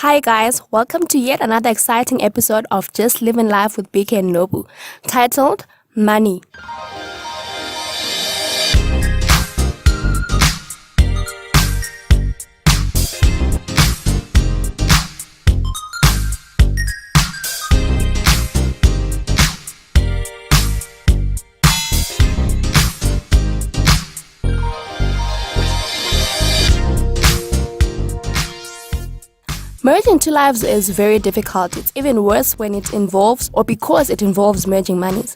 Hi guys, welcome to yet another exciting episode of Just Living Life with BK and Nobu, titled Money. Merging two lives is very difficult. It's even worse when it involves or because it involves merging monies.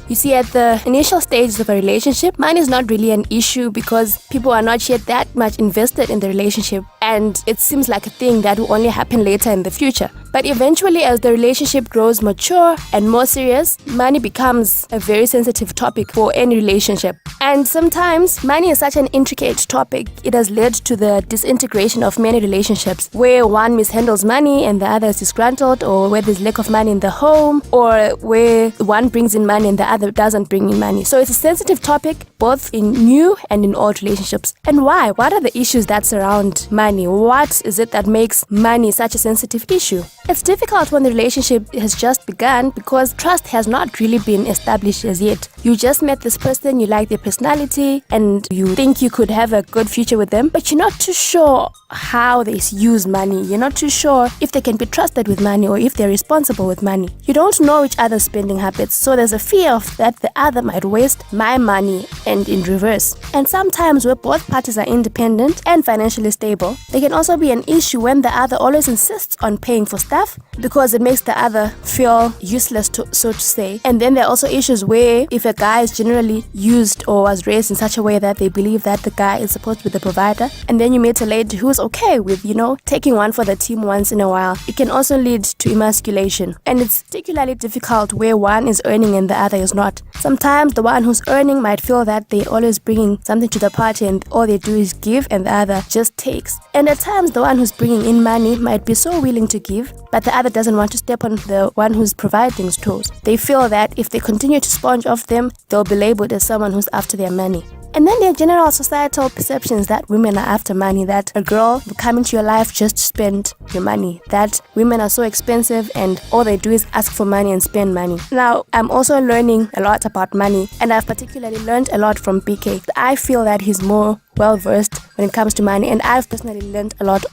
You see, at the initial stages of a relationship, money is not really an issue because people are not yet that much invested in the relationship, and it seems like a thing that will only happen later in the future. But eventually, as the relationship grows mature and more serious, money becomes a very sensitive topic for any relationship. And sometimes, money is such an intricate topic, it has led to the disintegration of many relationships, where one mishandles money and the other is disgruntled, or where there's lack of money in the home, or where one brings in money and the other doesn't bring in money. So it's a sensitive topic, both in new and in old relationships. And why? What are the issues that surround money? What is it that makes money such a sensitive issue? It's difficult when the relationship has just begun because trust has not really been established as yet. You just met this person, you like their personality, and you think you could have a good future with them, but you're not too sure how they use money. You're not too sure if they can be trusted with money or if they're responsible with money. You don't know each other's spending habits, so there's a fear of that the other might waste my money and in reverse. And sometimes where both parties are independent and financially stable, there can also be an issue when the other always insists on paying for stuff because it makes the other feel useless, so to say. And then there are also issues where if a guy is generally used or was raised in such a way that they believe that the guy is supposed to be the provider, and then you meet a lady who's okay with, taking one for the team once in a while, it can also lead to emasculation. And it's particularly difficult where one is earning and the other is not. Sometimes the one who's earning might feel that they're always bringing something to the party and all they do is give and the other just takes. And at times the one who's bringing in money might be so willing to give, but the other doesn't want to step on the one who's providing's toes. They feel that if they continue to sponge off them, they'll be labeled as someone who's after their money. And then there are general societal perceptions that women are after money, that a girl will come into your life just to spend your money, that women are so expensive and all they do is ask for money and spend money. Now, I'm also learning a lot about money, and I've particularly learned a lot from BK. I feel that he's more well-versed when it comes to money, and I've personally learned a lot.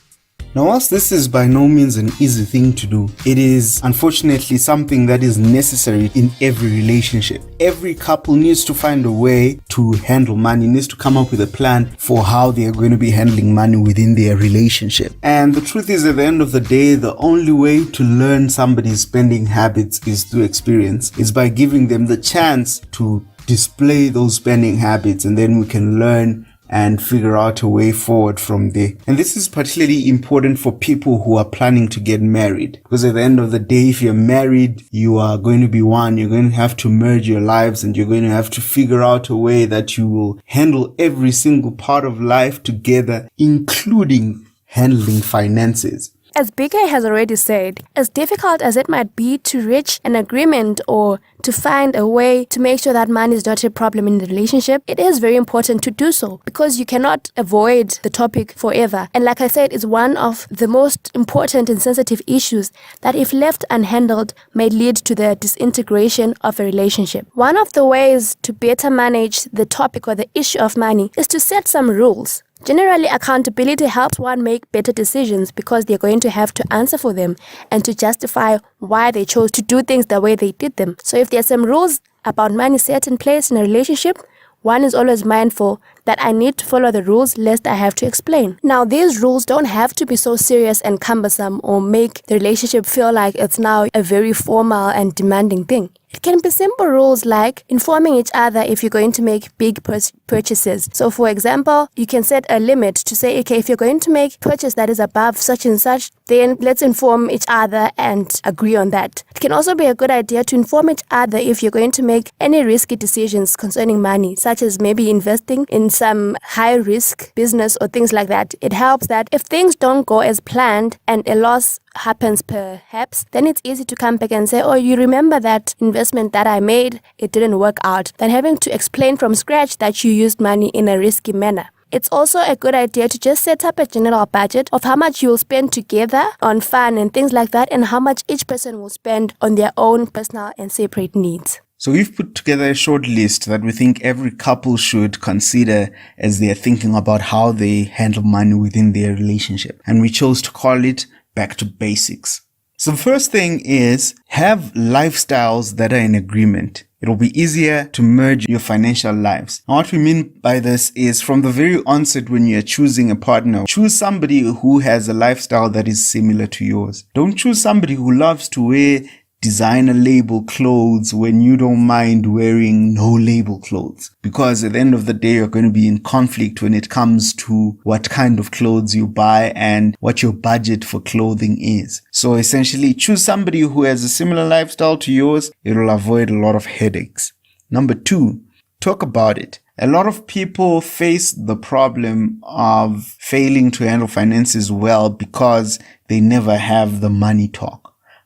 Now, whilst this is by no means an easy thing to do, it is unfortunately something that is necessary in every relationship. Every couple needs to find a way to handle money, needs to come up with a plan for how they are going to be handling money within their relationship. And the truth is, at the end of the day, the only way to learn somebody's spending habits is through experience, is by giving them the chance to display those spending habits, and then we can learn and figure out a way forward from there. And this is particularly important for people who are planning to get married, because at the end of the day, if you're married, you are going to be one. You're going to have to merge your lives, and you're going to have to figure out a way that you will handle every single part of life together, including handling finances. As BK has already said, as difficult as it might be to reach an agreement or to find a way to make sure that money is not a problem in the relationship, it is very important to do so because you cannot avoid the topic forever. And like I said, it's one of the most important and sensitive issues that, if left unhandled, may lead to the disintegration of a relationship. One of the ways to better manage the topic or the issue of money is to set some rules. Generally, accountability helps one make better decisions because they're going to have to answer for them and to justify why they chose to do things the way they did them. So if there are some rules about money set in place in a relationship, one is always mindful that I need to follow the rules lest I have to explain. Now, these rules don't have to be so serious and cumbersome or make the relationship feel like it's now a very formal and demanding thing. It can be simple rules like informing each other if you're going to make big purchases. So for example, you can set a limit to say, okay, if you're going to make purchase that is above such and such, then let's inform each other and agree on that. It can also be a good idea to inform each other if you're going to make any risky decisions concerning money, such as maybe investing in some high-risk business or things like that. It helps that if things don't go as planned and a loss happens perhaps, then it's easy to come back and say, oh, you remember that investment that I made, it didn't work out, than having to explain from scratch that you used money in a risky manner. It's also a good idea to just set up a general budget of how much you'll spend together on fun and things like that, and how much each person will spend on their own personal and separate needs. So we've put together a short list that we think every couple should consider as they're thinking about how they handle money within their relationship. And we chose to call it Back to Basics. So the first thing is have lifestyles that are in agreement. It'll be easier to merge your financial lives. And what we mean by this is from the very onset when you're choosing a partner, choose somebody who has a lifestyle that is similar to yours. Don't choose somebody who loves to wear designer label clothes when you don't mind wearing no label clothes, because at the end of the day you're going to be in conflict when it comes to what kind of clothes you buy and what your budget for clothing is. So essentially choose somebody who has a similar lifestyle to yours. It'll avoid a lot of headaches. Number 2, talk about it. A lot of people face the problem of failing to handle finances well because they never have the money talk.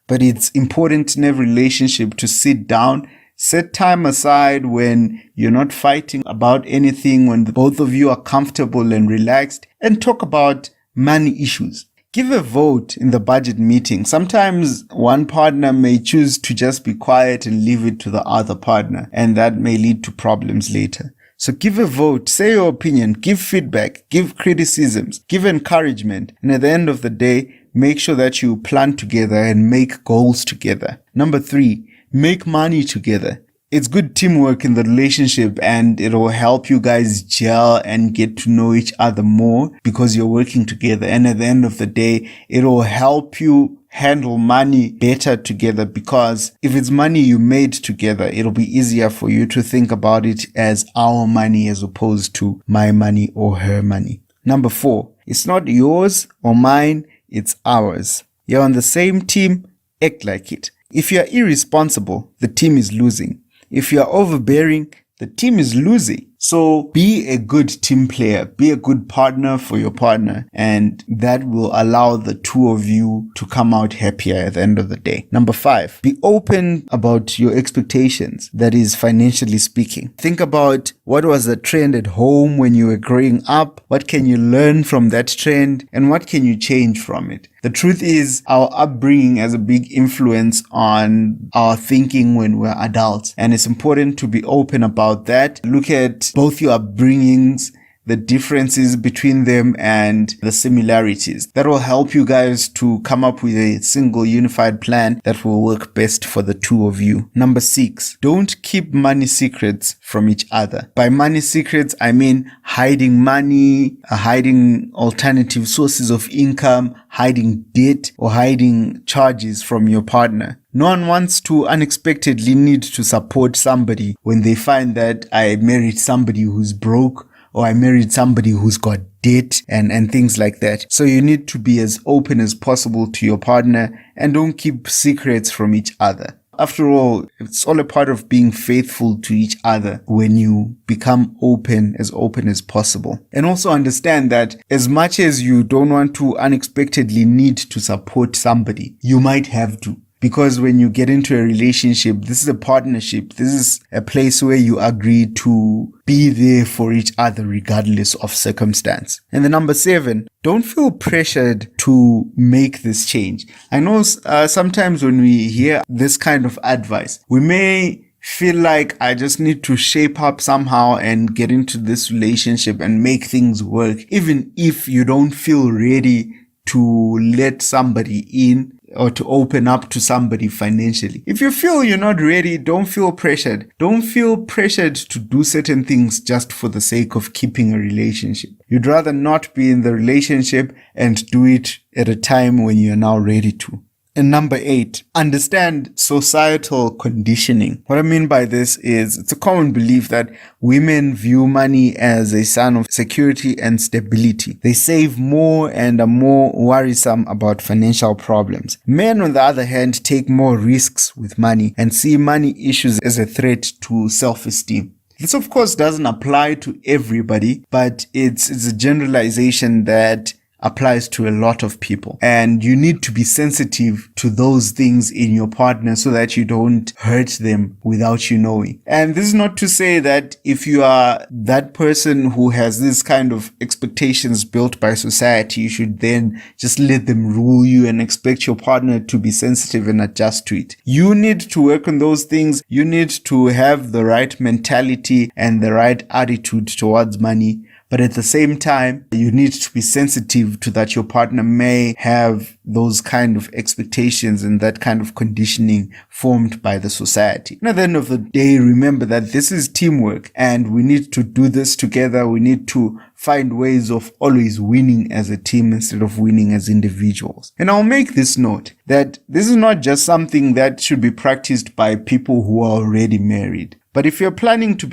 But it's important in every relationship to sit down, set time aside when you're not fighting about anything, when both of you are comfortable and relaxed, and talk about money issues. Give a vote in the budget meeting. Sometimes one partner may choose to just be quiet and leave it to the other partner, and that may lead to problems later. So give a vote, say your opinion, give feedback, give criticisms, give encouragement, and at the end of the day, make sure that you plan together and make goals together. Number 3, make money together. It's good teamwork in the relationship, and it will help you guys gel and get to know each other more because you're working together. And at the end of the day, it will help you handle money better together, because if it's money you made together, it'll be easier for you to think about it as our money as opposed to my money or her money. Number 4, it's not yours or mine, it's ours. You're on the same team, act like it. If you're irresponsible, the team is losing. If you're overbearing, the team is losing. So be a good team player, be a good partner for your partner, and that will allow the two of you to come out happier at the end of the day. Number 5, be open about your expectations, that is financially speaking. Think about what was the trend at home when you were growing up, what can you learn from that trend, and what can you change from it. The truth is our upbringing has a big influence on our thinking when we're adults, and it's important to be open about that. Look at both your upbringings, the differences between them and the similarities. That will help you guys to come up with a single unified plan that will work best for the two of you. Number 6, don't keep money secrets from each other. By money secrets, I mean hiding money, hiding alternative sources of income, hiding debt, or hiding charges from your partner. No one wants to unexpectedly need to support somebody when they find that I married somebody who's broke, or I married somebody who's got debt and things like that. So you need to be as open as possible to your partner and don't keep secrets from each other. After all, it's all a part of being faithful to each other when you become open as possible. And also understand that as much as you don't want to unexpectedly need to support somebody, you might have to. Because when you get into a relationship, this is a partnership. This is a place where you agree to be there for each other regardless of circumstance. And the number 7, don't feel pressured to make this change. I know sometimes when we hear this kind of advice, we may feel like I just need to shape up somehow and get into this relationship and make things work, even if you don't feel ready to let somebody in or to open up to somebody financially. If you feel you're not ready, don't feel pressured. Don't feel pressured to do certain things just for the sake of keeping a relationship. You'd rather not be in the relationship and do it at a time when you're now ready to. And number 8, understand societal conditioning. What I mean by this is it's a common belief that women view money as a sign of security and stability. They save more and are more worrisome about financial problems. Men, on the other hand, take more risks with money and see money issues as a threat to self-esteem. This, of course, doesn't apply to everybody, but it's a generalization that applies to a lot of people. And you need to be sensitive to those things in your partner so that you don't hurt them without you knowing. And this is not to say that if you are that person who has this kind of expectations built by society, you should then just let them rule you and expect your partner to be sensitive and adjust to it. You need to work on those things. You need to have the right mentality and the right attitude towards money. But at the same time, you need to be sensitive to that your partner may have those kind of expectations and that kind of conditioning formed by the society. And at the end of the day, remember that this is teamwork and we need to do this together. We need to find ways of always winning as a team instead of winning as individuals. And I'll make this note that this is not just something that should be practiced by people who are already married. But if you're planning to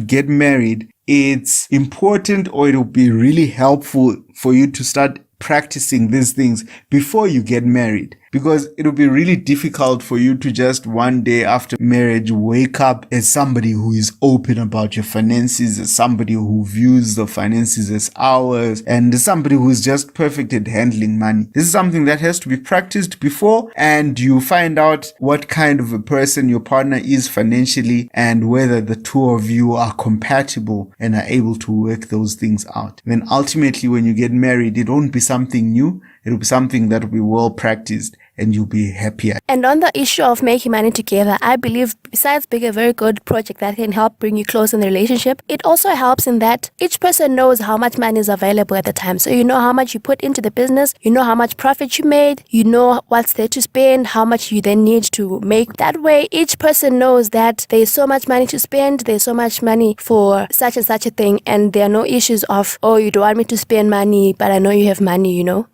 get married, it's important, or it'll be really helpful for you to start practicing these things before you get married, because it'll be really difficult for you to just one day after marriage wake up as somebody who is open about your finances, as somebody who views the finances as ours, and as somebody who is just perfect at handling money. This is something that has to be practiced before, and you find out what kind of a person your partner is financially and whether the two of you are compatible and are able to work those things out. And then ultimately, when you get married, it won't be something new. It'll be something that will be well practiced and you'll be happier. And on the issue of making money together, I believe besides being a very good project that can help bring you close in the relationship, it also helps in that each person knows how much money is available at the time. So you know how much you put into the business, you know how much profit you made, you know what's there to spend, how much you then need to make. That way, each person knows that there's so much money to spend, there's so much money for such and such a thing, and there are no issues of, oh, you don't want me to spend money, but I know you have money, you know?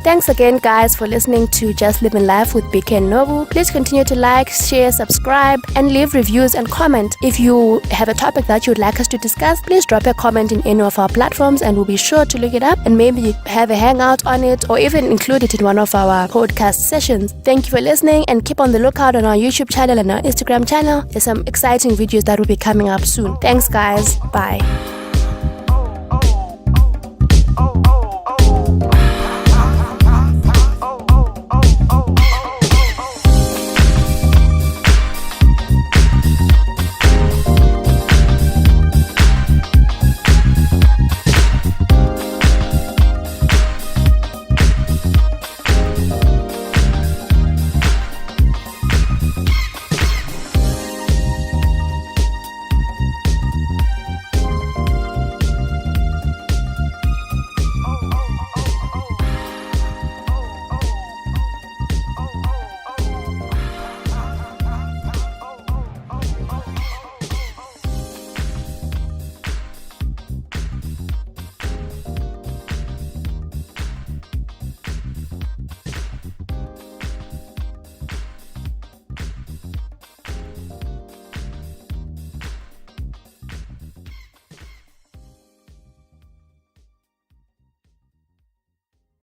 Thanks again, guys, for listening to Just Living Life with BK and Nobu. Please continue to like, share, subscribe, and leave reviews and comment. If you have a topic that you would like us to discuss, please drop a comment in any of our platforms and we'll be sure to look it up and maybe have a hangout on it or even include it in one of our podcast sessions. Thank you for listening and keep on the lookout on our YouTube channel and our Instagram channel. There's some exciting videos that will be coming up soon. Thanks, guys. Bye.